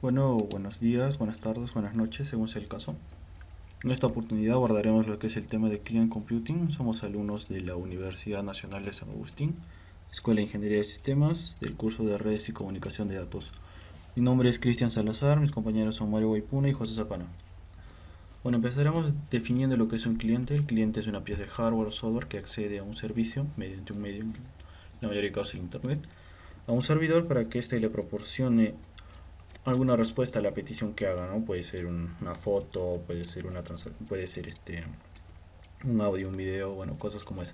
Bueno, buenos días, buenas tardes, buenas noches, según sea el caso. En esta oportunidad abordaremos lo que es el tema de Client Computing. Somos alumnos de la Universidad Nacional de San Agustín, Escuela de Ingeniería de Sistemas, del curso de Redes y Comunicación de Datos. Mi nombre es Cristian Salazar, mis compañeros son Mario Guaypuna y José Zapana. Bueno, empezaremos definiendo lo que es un cliente. El cliente es una pieza de hardware o software que accede a un servicio mediante un medio, en la mayoría de casos el Internet, a un servidor para que éste le proporcione alguna respuesta a la petición que haga, ¿no? Puede ser una foto, puede ser un audio, un video, bueno, cosas como esa.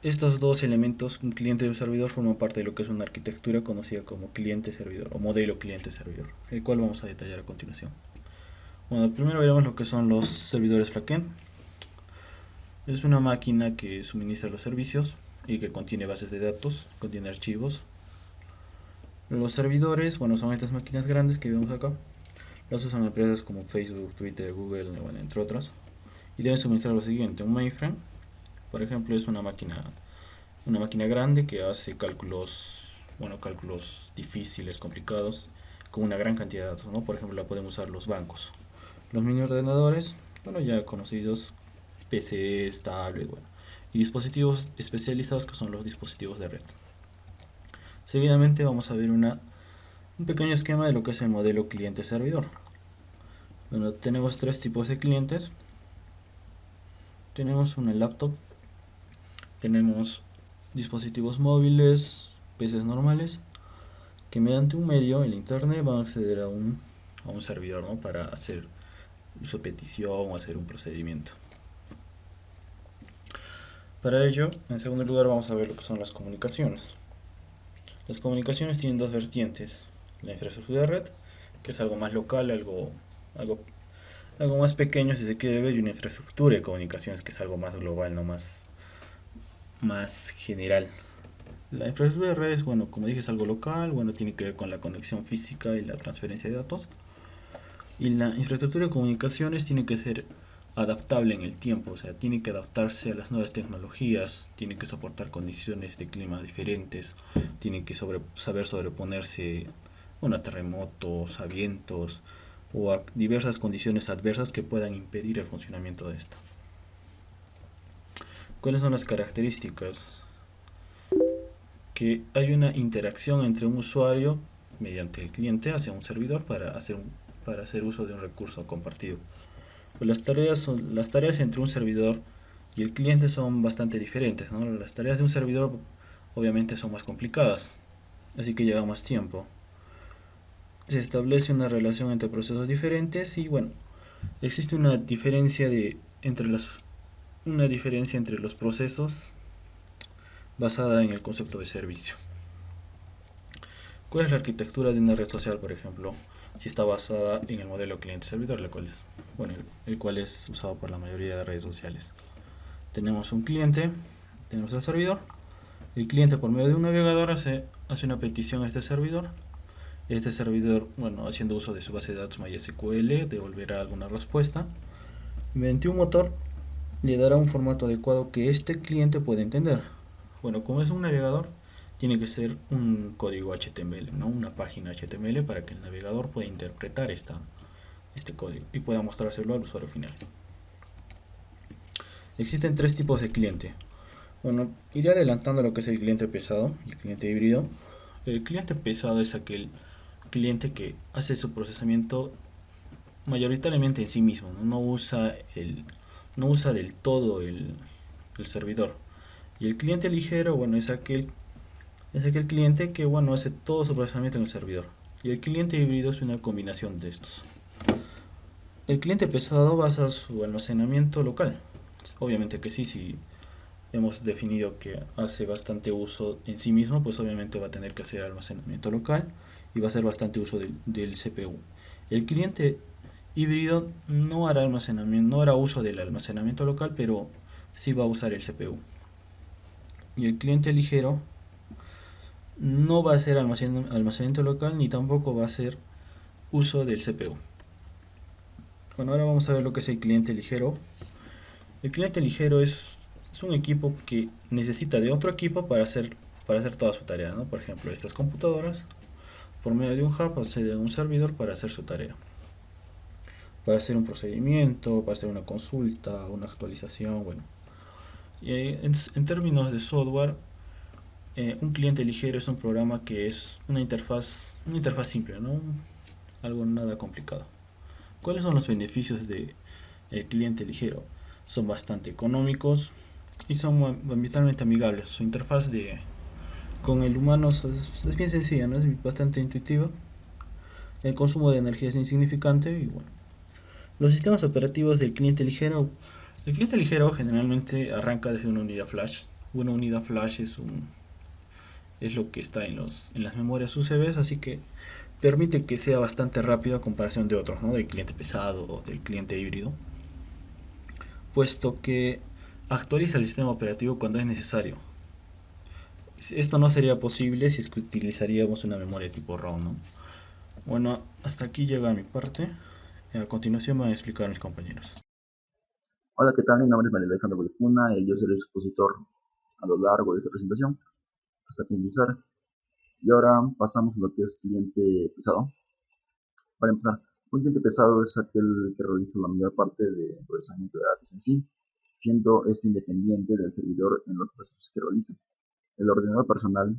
Estos dos elementos, un cliente y un servidor, forman parte de lo que es una arquitectura conocida como cliente-servidor o modelo cliente-servidor, el cual vamos a detallar a continuación. Bueno, primero veremos lo que son los servidores backend. Es una máquina que suministra los servicios y que contiene bases de datos, contiene archivos. Los servidores, bueno, son estas máquinas grandes que vemos acá. Las usan empresas como Facebook, Twitter, Google, bueno, entre otras. Y deben suministrar lo siguiente: un mainframe, por ejemplo, es una máquina grande que hace cálculos, bueno, cálculos difíciles, complicados, con una gran cantidad de datos, ¿no? Por ejemplo, la pueden usar los bancos. Los mini ordenadores, bueno, ya conocidos, PCs, tablets, bueno, y dispositivos especializados que son los dispositivos de red. Seguidamente vamos a ver un pequeño esquema de lo que es el modelo cliente-servidor. Bueno, tenemos tres tipos de clientes. Tenemos una laptop, tenemos dispositivos móviles, PCs normales, que mediante un medio, el internet, van a acceder a un servidor, ¿no? Para hacer su petición o hacer un procedimiento. Para ello, en segundo lugar, vamos a ver lo que son las comunicaciones. Las comunicaciones tienen dos vertientes: la infraestructura de red, que es algo más local, algo, algo más pequeño si se quiere ver, y una infraestructura de comunicaciones que es algo más global, no más general. La infraestructura de redes, bueno, como dije, es algo local, bueno, tiene que ver con la conexión física y la transferencia de datos. Y la infraestructura de comunicaciones tiene que ser adaptable en el tiempo, o sea, tiene que adaptarse a las nuevas tecnologías, tiene que soportar condiciones de clima diferentes, tiene que saber sobreponerse, bueno, a terremotos, a vientos o a diversas condiciones adversas que puedan impedir el funcionamiento de esta. ¿Cuáles son las características? Que hay una interacción entre un usuario mediante el cliente hacia un servidor para hacer uso de un recurso compartido. Pues las tareas entre un servidor y el cliente son bastante diferentes, ¿no? Las tareas de un servidor obviamente son más complicadas, así que lleva más tiempo. Se establece una relación entre procesos diferentes y bueno, existe una diferencia entre los procesos basada en el concepto de servicio. ¿Cuál es la arquitectura de una red social, por ejemplo? Si está basada en el modelo cliente-servidor, el cual es usado por la mayoría de redes sociales. Tenemos un cliente, tenemos el servidor. El cliente, por medio de un navegador, hace una petición a este servidor. Este servidor, bueno, haciendo uso de su base de datos MySQL, devolverá alguna respuesta. Mediante un motor, le dará un formato adecuado que este cliente pueda entender. Bueno, como es un navegador, tiene que ser un código HTML, ¿no? Una página HTML para que el navegador pueda interpretar este código y pueda mostrárselo al usuario final. Existen tres tipos de cliente. Bueno, iré adelantando lo que es el cliente pesado y el cliente híbrido. El cliente pesado es aquel cliente que hace su procesamiento mayoritariamente en sí mismo, ¿no? No usa del todo el servidor. Y el cliente ligero, bueno, es aquel cliente que, bueno, hace todo su procesamiento en el servidor. Y el cliente híbrido es una combinación de estos. El cliente pesado basa su almacenamiento local. Obviamente que sí, si hemos definido que hace bastante uso en sí mismo, pues obviamente va a tener que hacer almacenamiento local y va a hacer bastante uso del CPU. El cliente híbrido no hará uso del almacenamiento local, pero sí va a usar el CPU. Y el cliente ligero no va a hacer almacenamiento local ni tampoco va a hacer uso del CPU. Bueno, ahora vamos a ver lo que es el cliente ligero. El cliente ligero es un equipo que necesita de otro equipo para hacer toda su tarea, ¿no? Por ejemplo, estas computadoras por medio de un hub accede a un servidor para hacer su tarea, para hacer un procedimiento, para hacer una consulta, una actualización, bueno. En términos de software, un cliente ligero es un programa que es una interfaz simple, ¿no? Algo nada complicado. ¿Cuáles son los beneficios de el cliente ligero? Son bastante económicos y son ambientalmente amigables. Su interfaz con el humano es bien sencilla, ¿no? Es bastante intuitiva. El consumo de energía es insignificante y bueno. Los sistemas operativos del cliente ligero. El cliente ligero generalmente arranca desde una unidad flash. Una unidad flash es lo que está en las memorias UCBs, así que permite que sea bastante rápido a comparación de otros, ¿no? Del cliente pesado o del cliente híbrido, puesto que actualiza el sistema operativo cuando es necesario. Esto no sería posible si es que utilizaríamos una memoria tipo ROM, ¿no? Bueno, hasta aquí llega mi parte. A continuación van a explicar mis compañeros. Hola, ¿qué tal? Mi nombre es María Alejandra Bolipuna y yo seré el expositor a lo largo de esta presentación hasta finalizar. Y ahora pasamos a lo que es cliente pesado. Para empezar, un cliente pesado es aquel que realiza la mayor parte del procesamiento de datos en sí, siendo este independiente del servidor en los procesos que realiza. El ordenador personal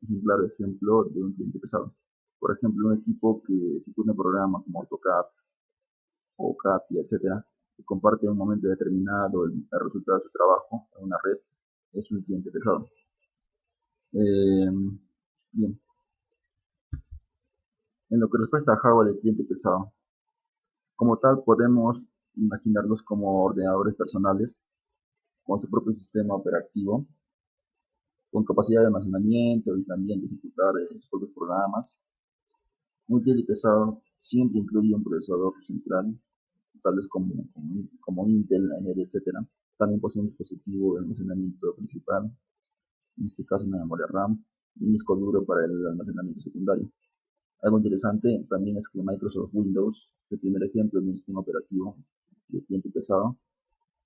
es un claro ejemplo de un cliente pesado. Por ejemplo, un equipo que ejecuta un programa como AutoCAD o CATIA, etcétera, que comparte en un momento determinado el resultado de su trabajo en una red, es un cliente pesado. Eh, Bien, en lo que respecta a hardware del cliente pesado, como tal podemos imaginarlos como ordenadores personales con su propio sistema operativo, con capacidad de almacenamiento y también de ejecutar sus propios programas. Un cliente pesado siempre incluye un procesador central, tales como Intel, AMD, etcétera. También posee un dispositivo de almacenamiento principal, en este caso una memoria RAM, y un disco duro para el almacenamiento secundario. Algo interesante también es que Microsoft Windows es el primer ejemplo de un sistema operativo de cliente pesado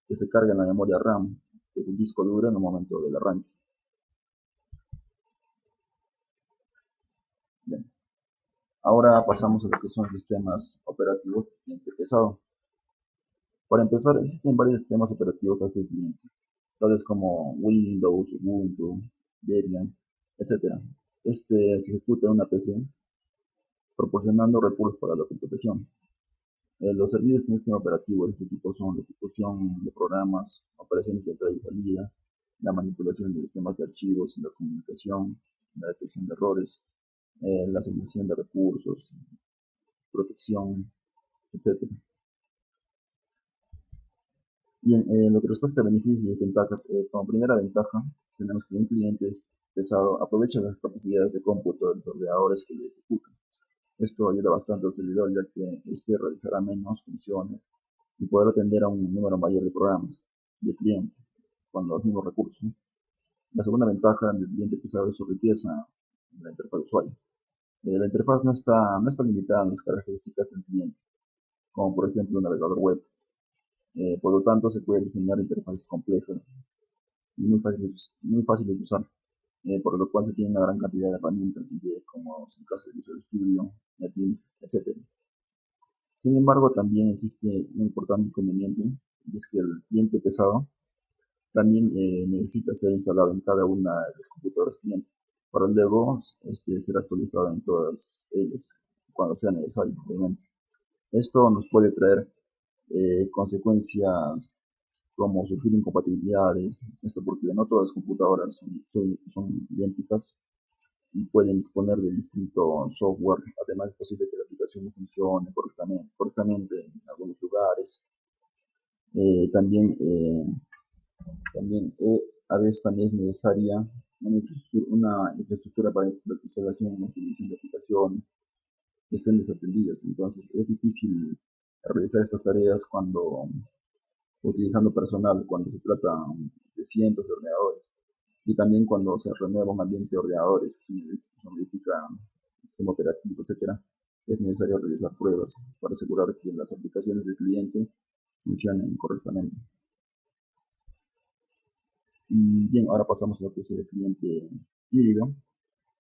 que se carga en la memoria RAM, que es el disco duro en el momento del arranque. Bien. Ahora pasamos a lo que son sistemas operativos de cliente pesado. Para empezar, existen varios sistemas operativos para este cliente, tales como Windows, Ubuntu, Debian, etc. Este se ejecuta en una PC proporcionando recursos para la computación. Los servicios de un sistema operativo de este tipo son la ejecución de programas, operaciones de entrada y salida, la manipulación de sistemas de archivos, la comunicación, la detección de errores, la asignación de recursos, protección, etc. Bien, lo que respecta a beneficios y desventajas, como primera ventaja, tenemos que un cliente pesado aprovecha las capacidades de cómputo de los ordenadores que le ejecutan. Esto ayuda bastante al servidor, ya que este realizará menos funciones y podrá atender a un número mayor de programas de cliente con los mismos recursos. La segunda ventaja del cliente pesado es su riqueza en la interfaz de usuario. La interfaz no está limitada a las características del cliente, como por ejemplo un navegador web. Por lo tanto, se puede diseñar interfaces complejas y muy fáciles de usar, por lo cual se tiene una gran cantidad de herramientas, como es el caso de Visual Studio, NetBeans, etc. Sin embargo, también existe un importante inconveniente, y es que el cliente pesado también necesita ser instalado en cada una de las computadoras cliente, para luego ser actualizado en todas ellas, cuando sea necesario, obviamente. Esto nos puede traer consecuencias como surgir incompatibilidades, esto porque no todas las computadoras son idénticas y pueden disponer de distinto software. Además, es posible que la aplicación no funcione correctamente en algunos lugares. También a veces también es necesaria una infraestructura para la instalación y utilización de aplicaciones que estén desatendidas. Entonces, es difícil realizar estas tareas utilizando personal, cuando se trata de cientos de ordenadores. Y también cuando se renueva un ambiente de ordenadores, se modifica el sistema operativo, etcétera, es necesario realizar pruebas para asegurar que las aplicaciones del cliente funcionen correctamente. Y bien, ahora pasamos a lo que es el cliente híbrido,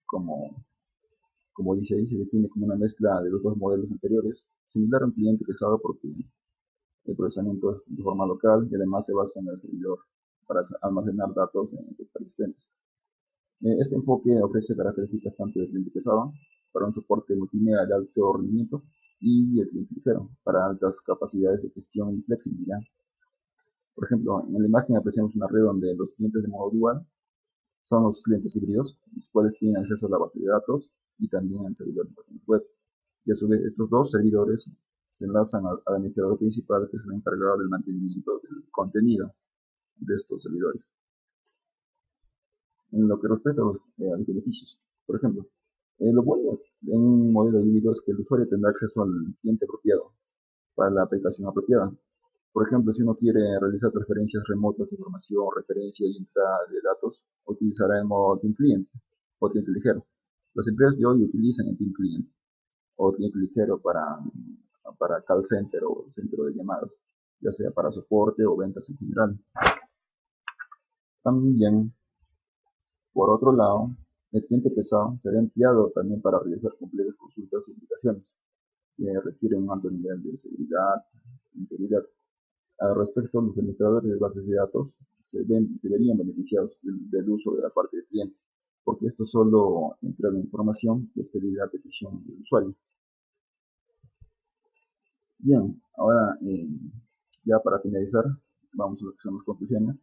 como Como dice ahí, se define como una mezcla de los dos modelos anteriores, similar a un cliente pesado porque el procesamiento es de forma local y además se basa en el servidor para almacenar datos persistentes. Este enfoque ofrece características tanto del cliente pesado para un soporte multimedia de alto rendimiento y el cliente ligero para altas capacidades de gestión y flexibilidad. Por ejemplo, en la imagen apreciamos una red donde los clientes de modo dual son los clientes híbridos, los cuales tienen acceso a la base de datos y también al servidor de páginas web. Y a su vez, estos dos servidores se enlazan al administrador principal, que es el encargado del mantenimiento del contenido de estos servidores. En lo que respecta a los beneficios, por ejemplo, lo bueno en un modelo híbrido es que el usuario tendrá acceso al cliente apropiado para la aplicación apropiada. Por ejemplo, si uno quiere realizar transferencias remotas de información, referencia y entrada de datos, utilizará el modo Team Client o cliente ligero. Las empresas de hoy utilizan el Team Client o cliente ligero para call center o centro de llamadas, ya sea para soporte o ventas en general. También, por otro lado, el cliente pesado será empleado también para realizar complejas consultas y aplicaciones que requieren un alto nivel de seguridad e integridad. Al respecto, los administradores de bases de datos se verían beneficiados del uso de la parte del cliente, porque esto solo entrega información que es pedida a petición del usuario. Bien, ahora ya para finalizar, vamos a lo que son las conclusiones.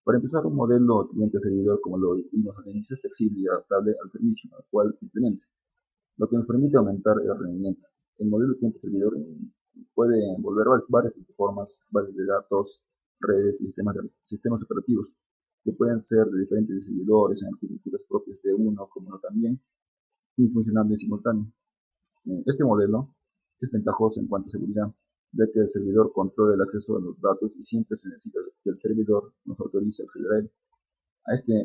Para empezar, un modelo cliente-servidor, como lo vimos al inicio, es flexible y adaptable al servicio al cual se implemente, lo que nos permite aumentar el rendimiento. El modelo cliente-servidor puede envolver varias plataformas, bases de datos, redes y sistemas operativos, que pueden ser de diferentes servidores en arquitecturas propias de uno, como también, y funcionando en simultáneo. Este modelo es ventajoso en cuanto a seguridad, ya que el servidor controla el acceso a los datos y siempre se necesita que el servidor nos autorice a acceder a él.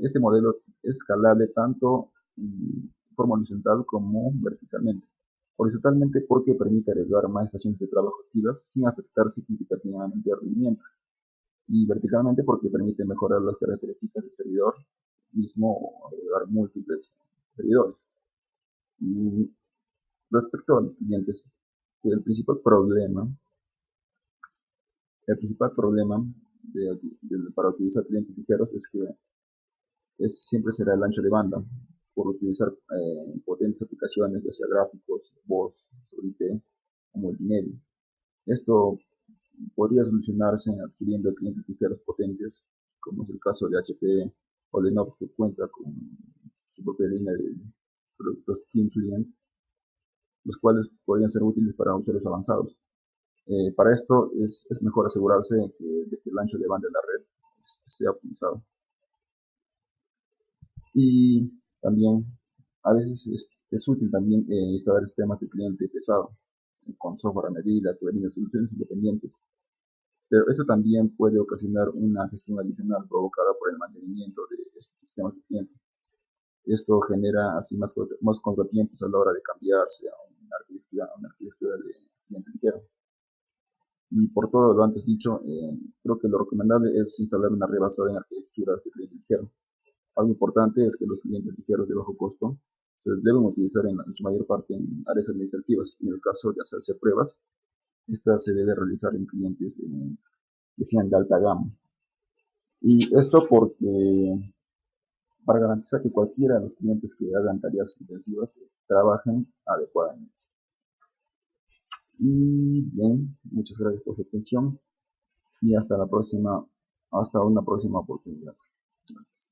Este modelo es escalable tanto de forma horizontal como verticalmente. Horizontalmente porque permite agregar más estaciones de trabajo activas sin afectar significativamente el rendimiento. Y verticalmente porque permite mejorar las características del servidor mismo o agregar múltiples servidores. Y respecto a los clientes, el principal problema para utilizar clientes ligeros es que siempre será el ancho de banda, por utilizar potentes aplicaciones, ya sea gráficos, voz, sobre IT o multimedia. Esto podría solucionarse adquiriendo clientes ligeros potentes, como es el caso de HP o Lenovo, que cuenta con su propia línea de productos Team Client, los cuales podrían ser útiles para usuarios avanzados. Para esto es mejor asegurarse de que el ancho de banda de la red sea optimizado. Y también a veces es útil también instalar sistemas de cliente pesado con software a medida que brinda soluciones independientes. Pero esto también puede ocasionar una gestión adicional provocada por el mantenimiento de estos sistemas de cliente. Esto genera así más contratiempos a la hora de cambiarse a una arquitectura de cliente ligero. Y por todo lo antes dicho, creo que lo recomendable es instalar una red basada en arquitecturas de cliente ligero. Algo importante es que los clientes ligeros de bajo costo se deben utilizar en su mayor parte en áreas administrativas. En el caso de hacerse pruebas, esta se debe realizar en clientes que sean de alta gama. Y esto porque para garantizar que cualquiera de los clientes que hagan tareas intensivas trabajen adecuadamente. Y bien, muchas gracias por su atención y hasta una próxima oportunidad. Gracias.